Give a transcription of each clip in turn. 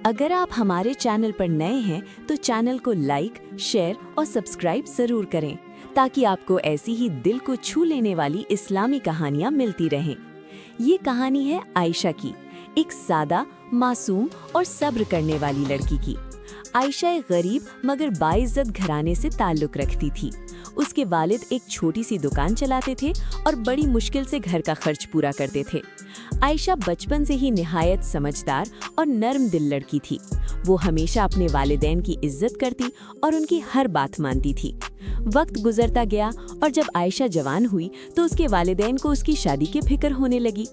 अगर आप हमारे चैनल पर नए हैं तो चैनल को लाइक, शेयर और सब्सक्राइब जरूर करें ताकि आपको ऐसी ही दिल को छू लेने वाली इस्लामी कहानियां मिलती रहें। ये कहानी है आयशा की, एक सादा, मासूम और सब्र करने वाली लड़की की। आयशा एक गरीब मगर बाइज्जत घराने से ताल्लुक रखती थी। उसके वालिद एक छोटी सी दुकान चलाते थे और बड़ी मुश्किल से घर का खर्च पूरा करते थे। आयशा बचपन से ही निहायत समझदार और नर्म दिल लड़की थी। वो हमेशा अपने वालिदैन की इज्जत करती और उनकी हर बात मानती थी। वक्त गुजरता गया और जब आयशा जवान हुई तो उसके वालिदैन को उसकी शादी की फिक्र होने लगी।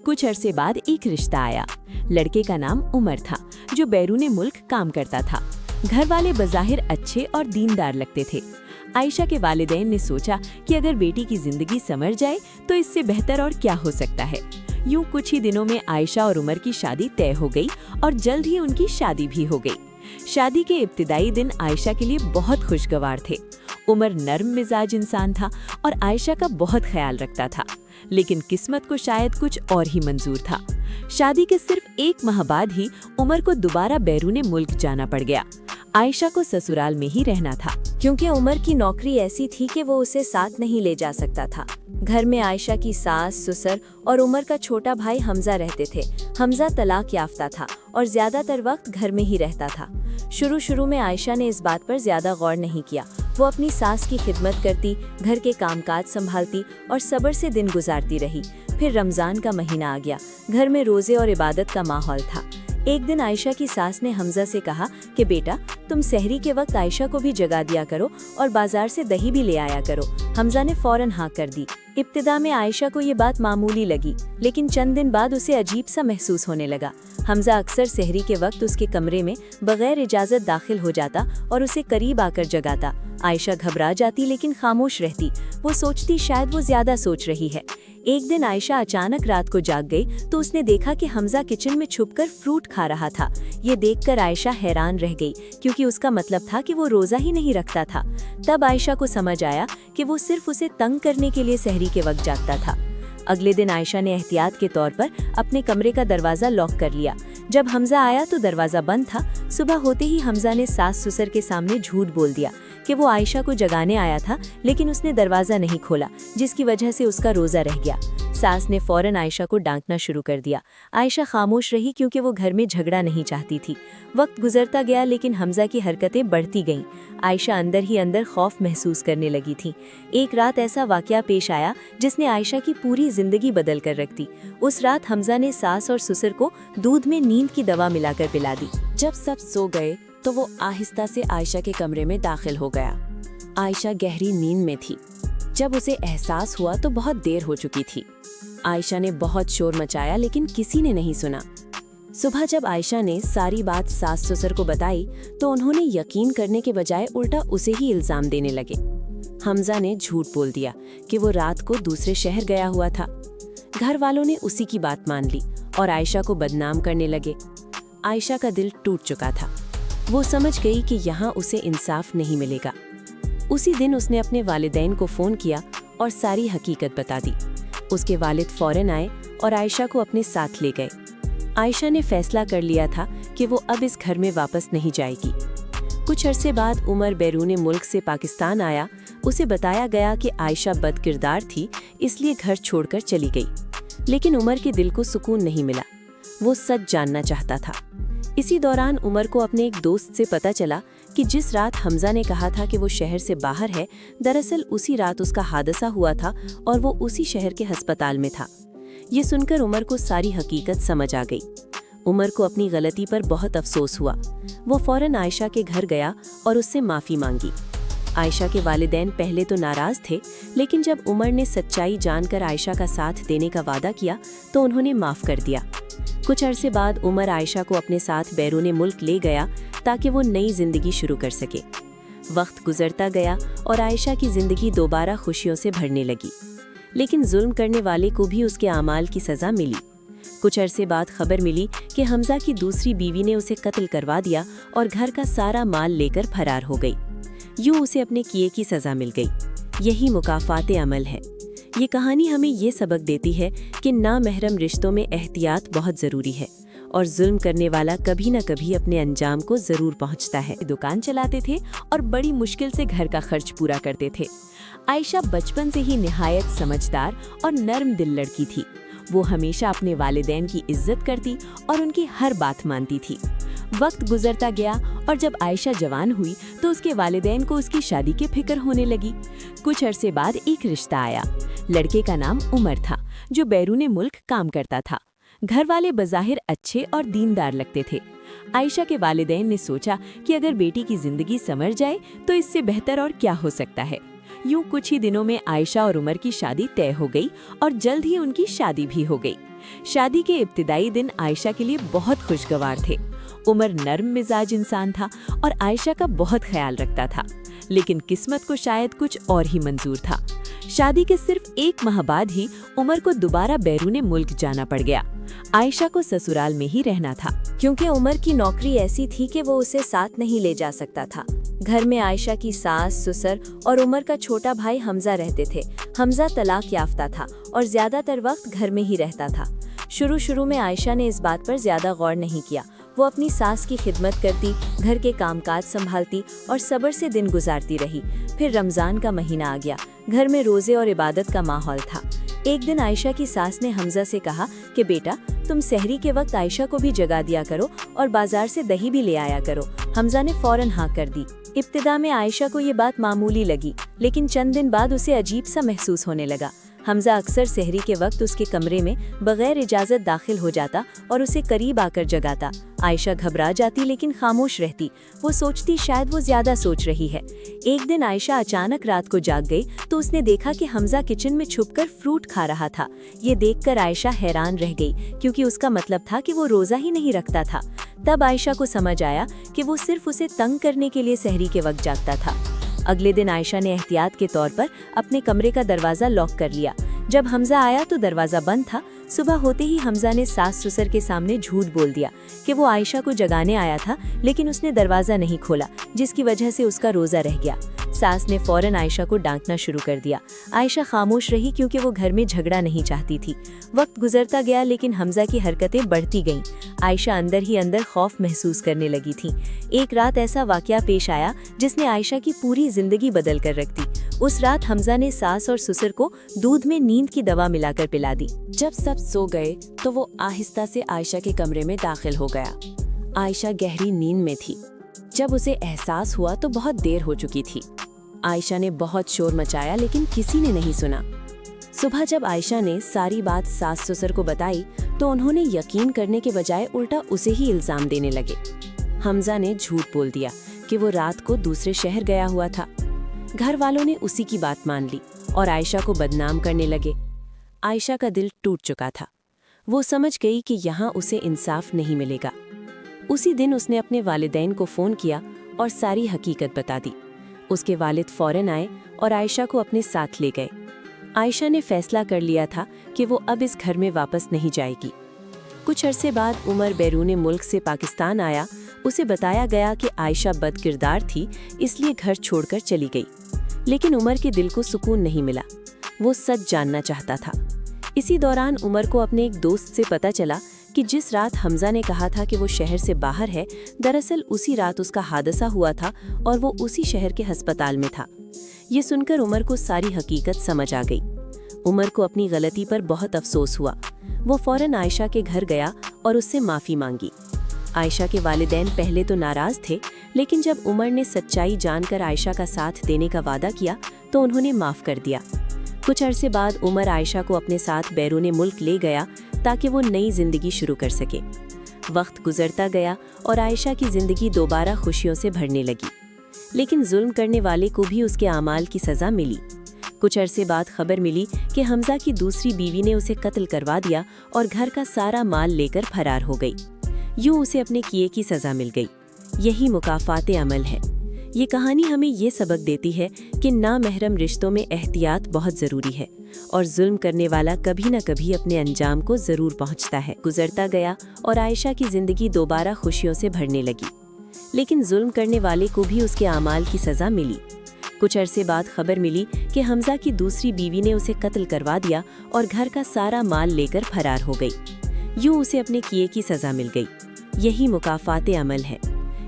कुछ अरसे बाद एक रिश्ता आया। लड़के का नाम उमर था, जो बैरूने मुल्क काम करता था। घर वाले बज़ाहिर अच्छे और दीनदार लगते थे। आयशा के वालिदैन ने सोचा कि अगर बेटी की जिंदगी संवर जाए तो इससे बेहतर और क्या हो सकता है। यूं कुछ ही दिनों में आयशा और उमर की शादी तय हो गई और जल्द ही उनकी शादी भी हो गई। शादी के इब्तिदाई दिन आयशा के लिए बहुत खुशगवार थे। उमर नर्म मिजाज इंसान था और आयशा का बहुत ख्याल रखता था, लेकिन किस्मत को शायद कुछ और ही मंजूर था। शादी के सिर्फ एक माह बाद ही उमर को दोबारा बैरूने मुल्क जाना पड़ गया। आयशा को ससुराल में ही रहना था, क्योंकि उमर की नौकरी ऐसी थी कि वो उसे साथ नहीं ले जा सकता था। घर में आयशा की सास, ससुर और उमर का छोटा भाई हमजा रहते थे। हमजा तलाक याफ्ता था और ज्यादातर वक्त घर में ही रहता था। शुरू में आयशा ने इस बात पर ज्यादा गौर नहीं किया। वो अपनी सास की खिदमत करती, घर के कामकाज संभालती और सब्र से दिन गुजारती रही। फिर रमजान का महीना आ गया। घर में रोजे और इबादत का माहौल था। एक दिन आयशा की सास ने हमजा से कहा कि बेटा, तुम सहरी के वक्त आयशा को भी जगा दिया करो और बाजार से दही भी ले आया करो। हमजा ने फौरन हाँ कर दी। इब्तिदा में आयशा को ये बात मामूली लगी, लेकिन चंद दिन बाद उसे अजीब सा महसूस होने लगा। हमजा अक्सर सहरी के वक्त उसके कमरे में बगैर इजाजत दाखिल हो जाता और उसे करीब आकर जगाता। आयशा घबरा जाती लेकिन खामोश रहती। वो सोचती शायद वो ज्यादा सोच रही है। एक दिन आयशा अचानक रात को जाग गई तो उसने देखा कि हमजा किचन में छुपकर फ्रूट खा रहा था। ये देखकर आयशा हैरान रह गई, क्योंकि उसका मतलब था कि वो रोजा ही नहीं रखता था। तब आयशा को समझ आया कि वो सिर्फ उसे तंग करने के लिए सहरी के वक्त जागता था। अगले दिन आयशा ने एहतियात के तौर पर अपने कमरे का दरवाजा लॉक कर लिया। जब हमजा आया तो दरवाजा बंद था। सुबह होते ही हमजा ने सास ससुर के सामने झूठ बोल दिया कि वो आयशा को जगाने आया था, लेकिन उसने दरवाजा नहीं खोला, जिसकी वजह से उसका रोजा रह गया। सास ने फौरन आयशा को डांटना शुरू कर दिया। आयशा खामोश रही, क्योंकि वो घर में झगड़ा नहीं चाहती थी। वक्त गुजरता गया, लेकिन हमजा की हरकतें बढ़ती गईं। आयशा अंदर ही अंदर खौफ महसूस करने लगी थी। एक रात ऐसा वाकया पेश आया जिसने आयशा की पूरी जिंदगी बदल कर रख दी। उस रात हमजा ने सास और ससुर को दूध में नींद की दवा मिलाकर पिला दी। जब सब सो गए तो वो आहिस्ता से आयशा के कमरे में दाखिल हो गया। आयशा गहरी नींद में थी। जब उसे एहसास हुआ तो बहुत देर हो चुकी थी। आयशा ने बहुत शोर मचाया, लेकिन किसी ने नहीं सुना। सुबह जब आयशा ने सारी बात सास ससुर को बताई तो उन्होंने यकीन करने के बजाय उल्टा उसे ही इल्जाम देने लगे। हमजा ने झूठ बोल दिया कि वो रात को दूसरे शहर गया हुआ था। घर वालों ने उसी की बात मान ली और आयशा को बदनाम करने लगे। आयशा का दिल टूट चुका था। वो समझ गई कि यहाँ उसे इंसाफ नहीं मिलेगा। उसी दिन उसने अपने वालिदैन को फोन किया और सारी हकीकत बता दी। उसके वालिद फौरन आए और आयशा को अपने साथ ले गए। आयशा ने फैसला कर लिया था कि वो अब इस घर में वापस नहीं जाएगी। कुछ अरसे बाद उमर बैरूने मुल्क से पाकिस्तान आया। उसे बताया गया कि आयशा बदकिरदार थी, इसलिए घर छोड़कर चली गई। लेकिन उमर के दिल को सुकून नहीं मिला। वो सच जानना चाहता था। इसी दौरान उमर को अपने एक दोस्त से पता चला कि जिस रात हमजा ने कहा था कि वो शहर से बाहर है, दरअसल उसी रात उसका हादसा हुआ था और वो उसी शहर के अस्पताल में था। ये सुनकर उमर को सारी हकीकत समझ आ गई। उमर को अपनी गलती पर बहुत अफसोस हुआ। वो फौरन आयशा के घर गया और उससे माफ़ी मांगी। आयशा के वालिदैन पहले तो नाराज़ थे, लेकिन जब उमर ने सच्चाई जानकर आयशा का साथ देने का वादा किया तो उन्होंने माफ़ कर दिया। कुछ अरसे बाद उमर आयशा को अपने साथ बैरूने मुल्क ले गया ताकि वो नई जिंदगी शुरू कर सके। वक्त गुजरता गया और आयशा की जिंदगी दोबारा खुशियों से भरने लगी, लेकिन जुल्म करने वाले को भी उसके आमाल की सज़ा मिली। कुछ अरसे बाद खबर मिली कि हमजा की दूसरी बीवी ने उसे कत्ल करवा दिया और घर का सारा माल लेकर फरार हो गई। यूं उसे अपने किए की सज़ा मिल गई। यही मुकाफ़ात अमल है। ये कहानी हमें ये सबक देती है कि नामहरम रिश्तों में एहतियात बहुत ज़रूरी है اور ظلم کرنے والا کبھی نہ کبھی اپنے انجام کو ضرور پہنچتا ہے۔ دکان چلاتے تھے اور بڑی مشکل سے گھر کا خرچ پورا کرتے تھے۔ عائشہ بچپن سے ہی نہایت سمجھدار اور نرم دل لڑکی تھی۔ وہ ہمیشہ اپنے والدین کی عزت کرتی اور ان کی ہر بات مانتی تھی۔ وقت گزرتا گیا اور جب عائشہ جوان ہوئی تو اس کے والدین کو اس کی شادی کی فکر ہونے لگی۔ کچھ عرصے بعد ایک رشتہ آیا۔ لڑکے کا نام عمر تھا، جو بیرون ملک کام کرتا تھا۔ گھر والے بظاہر اچھے اور دیندار لگتے تھے۔ عائشہ کے والدین نے سوچا کہ اگر بیٹی کی زندگی سنور جائے تو اس سے بہتر اور کیا ہو سکتا ہے۔ یوں کچھ ہی دنوں میں عائشہ اور عمر کی شادی طے ہو گئی اور جلد ہی ان کی شادی بھی ہو گئی۔ شادی کے ابتدائی دن عائشہ کے لیے بہت خوشگوار تھے۔ عمر نرم مزاج انسان تھا اور عائشہ کا بہت خیال رکھتا تھا، لیکن قسمت کو شاید کچھ اور ہی منظور تھا۔ شادی کے صرف 1 ماہ بعد ہی عمر کو دوبارہ بیرون ملک جانا پڑ گیا۔ عائشہ کو سسرال میں ہی رہنا تھا، کیونکہ عمر کی نوکری ایسی تھی کہ وہ اسے ساتھ نہیں لے جا سکتا تھا۔ گھر میں عائشہ کی ساس، سسر اور عمر کا چھوٹا بھائی حمزہ رہتے تھے۔ حمزہ طلاق یافتہ تھا اور زیادہ تر وقت گھر میں ہی رہتا تھا۔ شروع میں عائشہ نے اس بات پر زیادہ غور نہیں کیا۔ وہ اپنی ساس کی خدمت کرتی، گھر کے کام کاج سنبھالتی اور صبر سے دن گزارتی رہی۔ پھر رمضان کا مہینہ آ گیا۔ گھر میں روزے اور عبادت کا ماحول تھا۔ ایک دن عائشہ کی ساس نے حمزہ سے کہا کہ بیٹا، تم سحری کے وقت عائشہ کو بھی جگا دیا کرو اور بازار سے دہی بھی لے آیا کرو۔ حمزہ نے فوراً ہاں کر دی۔ ابتدا میں عائشہ کو یہ بات معمولی لگی، لیکن چند دن بعد اسے عجیب سا محسوس ہونے لگا۔ حمزہ اکثر سحری کے وقت اس کے کمرے میں بغیر اجازت داخل ہو جاتا اور اسے قریب آ کر جگاتا۔ عائشہ گھبرا جاتی لیکن خاموش رہتی۔ وہ سوچتی شاید وہ زیادہ سوچ رہی ہے۔ ایک دن عائشہ اچانک رات کو جاگ گئی تو اس نے دیکھا کہ حمزہ کچن میں چھپ کر فروٹ کھا رہا تھا۔ یہ دیکھ کر عائشہ حیران رہ گئی، کیونکہ اس کا مطلب تھا کہ وہ روزہ ہی نہیں رکھتا تھا۔ تب عائشہ کو سمجھ آیا کہ وہ صرف اسے تنگ کرنے کے لیے سحری کے وقت جاگتا تھا۔ اگلے دن عائشہ نے احتیاط کے طور پر اپنے کمرے کا دروازہ لاک کر لیا۔ جب حمزہ آیا تو دروازہ بند تھا۔ صبح ہوتے ہی حمزہ نے ساس سسر کے سامنے جھوٹ بول دیا کہ وہ عائشہ کو جگانے آیا تھا، لیکن اس نے دروازہ نہیں کھولا، جس کی وجہ سے اس کا روزہ رہ گیا۔ ساس نے فوراً عائشہ کو ڈانٹنا شروع کر دیا۔ عائشہ خاموش رہی کیونکہ وہ گھر میں جھگڑا نہیں چاہتی تھی۔ وقت گزرتا گیا لیکن حمزہ کی حرکتیں بڑھتی گئیں۔ عائشہ اندر ہی اندر خوف محسوس کرنے لگی تھی۔ ایک رات ایسا واقعہ پیش آیا جس نے عائشہ کی پوری زندگی بدل کر رکھ دی۔ اس رات حمزہ نے ساس اور سسر کو دودھ میں نیند کی دوا ملا کر پلا دی۔ جب سب سو گئے تو وہ آہستہ سے عائشہ کے کمرے میں داخل ہو گیا۔ عائشہ گہری نیند میں تھی۔ جب اسے احساس ہوا تو بہت دیر ہو چکی تھی۔ عائشہ نے بہت شور مچایا لیکن کسی نے نہیں سنا۔ صبح جب عائشہ نے ساری بات ساس سسر کو بتائی تو انہوں نے یقین کرنے کے بجائے الٹا اسے ہی الزام دینے لگے۔ حمزہ نے جھوٹ بول دیا کہ وہ رات کو دوسرے شہر گیا ہوا تھا۔ گھر والوں نے اسی کی بات مان لی اور عائشہ کو بدنام کرنے لگے۔ عائشہ کا دل ٹوٹ چکا تھا۔ وہ سمجھ گئی کہ یہاں اسے انصاف نہیں ملے گا۔ اسی دن اس نے اپنے والدین کو فون کیا اور ساری حقیقت بتا دی۔ اس کے والد فوراً آئے اور عائشہ کو اپنے ساتھ لے گئے۔ عائشہ نے فیصلہ کر لیا تھا کہ وہ اب اس گھر میں واپس نہیں جائے گی۔ کچھ عرصے بعد عمر بیرون ملک سے پاکستان آیا۔ اسے بتایا گیا کہ عائشہ بد کردار تھی، اس لیے گھر چھوڑ کر چلی گئی۔ لیکن عمر کے دل کو سکون نہیں ملا۔ وہ سچ جاننا چاہتا تھا۔ اسی دوران عمر کو اپنے ایک دوست سے پتہ چلا کہ جس رات حمزہ نے کہا تھا کہ وہ شہر سے باہر ہے، دراصل اسی رات اس کا حادثہ ہوا تھا اور وہ اسی شہر کے ہسپتال میں تھا۔ یہ سن کر عمر کو ساری حقیقت سمجھ آ گئی۔ عمر کو اپنی غلطی پر بہت افسوس ہوا۔ وہ فوراً عائشہ کے گھر گیا اور اس سے معافی مانگی۔ عائشہ کے والدین پہلے تو ناراض تھے، لیکن جب عمر نے سچائی جان کر عائشہ کا ساتھ دینے کا وعدہ کیا تو انہوں نے معاف کر دیا۔ کچھ عرصے بعد عمر عائشہ کو اپنے ساتھ بیرون ملک لے گیا تاکہ وہ نئی زندگی شروع کر سکے۔ وقت گزرتا گیا اور عائشہ کی زندگی دوبارہ خوشیوں سے بھرنے لگی، لیکن ظلم کرنے والے کو بھی اس کے اعمال کی سزا ملی۔ کچھ عرصے بعد خبر ملی کہ حمزہ کی دوسری بیوی نے اسے قتل کروا دیا اور گھر کا سارا مال لے کر فرار ہو گئی۔ یوں اسے اپنے کیے کی سزا مل گئی۔ یہی مکافات عمل ہے۔ یہ کہانی ہمیں یہ سبق دیتی ہے کہ نامحرم رشتوں میں احتیاط بہت ضروری ہے اور ظلم کرنے والا کبھی نہ کبھی اپنے انجام کو ضرور پہنچتا ہے۔ گزرتا گیا اور عائشہ کی زندگی دوبارہ خوشیوں سے بھرنے لگی، لیکن ظلم کرنے والے کو بھی اس کے اعمال کی سزا ملی۔ کچھ عرصے بعد خبر ملی کہ حمزہ کی دوسری بیوی نے اسے قتل کروا دیا اور گھر کا سارا مال لے کر فرار ہو گئی۔ यूं उसे अपने किए की सज़ा मिल गई। यही मुकाफ़ात अमल है।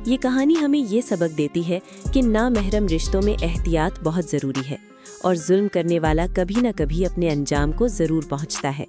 ये कहानी हमें ये सबक देती है कि नामहरम रिश्तों में एहतियात बहुत ज़रूरी है और जुल्म करने वाला कभी न कभी अपने अंजाम को ज़रूर पहुंचता है।